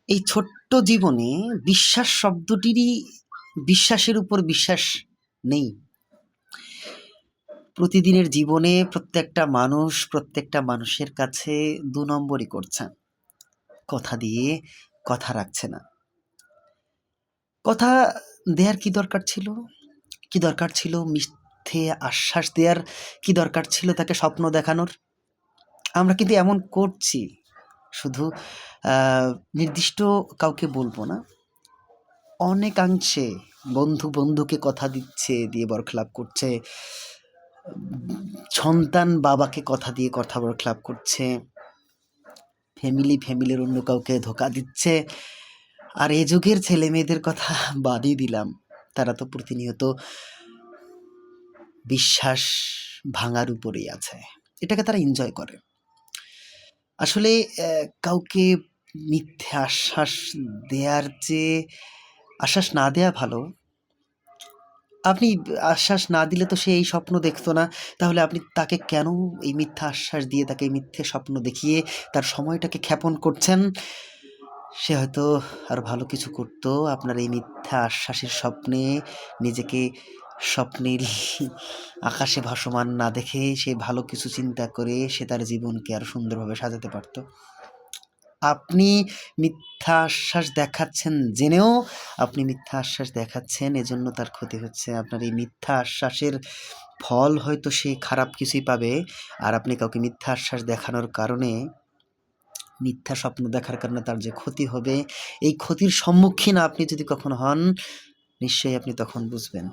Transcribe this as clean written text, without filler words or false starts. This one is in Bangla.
এই ছোট্ট জীবনে বিশ্বাস শব্দটিরই বিশ্বাসের উপর বিশ্বাস নেই। প্রতিদিনের জীবনে প্রত্যেকটা মানুষের কাছে ২ নম্বরই করছে। কথা দিয়ে কথা রাখছে না। কথা দেয়ার কি দরকার ছিল? কি দরকার ছিল মিথ্যে আশ্বাস দেয়ার? কি দরকার ছিল তাকে স্বপ্ন দেখানোর? আমরা কিন্তু এমন করছি। শুধু আ নির্দিষ্ট কাউকে বলব না। অনেকাংশে বন্ধুকে কথা দিচ্ছে, দিয়ে বরখেলাপ করছে। সন্তান বাবাকে কথা দিয়ে বরখেলাপ করছে। ফ্যামিলির অন্য কাউকে ধোঁকা দিচ্ছে। আর এ যুগের ছেলেমেয়েদের কথা বাদই দিলাম। তারা তো প্রতিনিয়ত বিশ্বাস ভাঙার উপরেই আছে। এটাকে তারা এনজয় করে। আসলে কাউকে মিথ্যে আশ্বাস দেয়ার চেয়ে আশ্বাস না দেয়া ভালো। আপনি আশ্বাস না দিলে তো সে এই স্বপ্ন দেখতো না। তাহলে আপনি তাকে কেন এই মিথ্যা আশ্বাস দিয়ে তাকে মিথ্যে স্বপ্ন দেখিয়ে তার সময়টাকে ক্ষেপণ করছেন? সে হয়তো আরো ভালো কিছু করতো। আপনার এই মিথ্যা আশ্বাসের স্বপ্নে নিজেকে স্বপ্নের আকাশে ভাসমান না দেখে সে ভালো কিছু চিন্তা করে সে তার জীবনকে আরো সুন্দরভাবে সাজাতে পারত। আপনি মিথ্যা আশ্বাস দেখাচ্ছেন জেনেও আপনি মিথ্যা আশ্বাস দেখাচ্ছেন, এজন্য তার ক্ষতি হচ্ছে। আপনার এই মিথ্যা আশ্বাসের ফল হয়তো সে খারাপ কিছুই পাবে। আর আপনি কাউকে মিথ্যা আশ্বাস দেখানোর কারণে, মিথ্যা স্বপ্ন দেখার কারণে তার যে ক্ষতি হবে, এই ক্ষতির সম্মুখীন আপনি যদি কখনো হন, নিশ্চয়ই আপনি তখন বুঝবেন।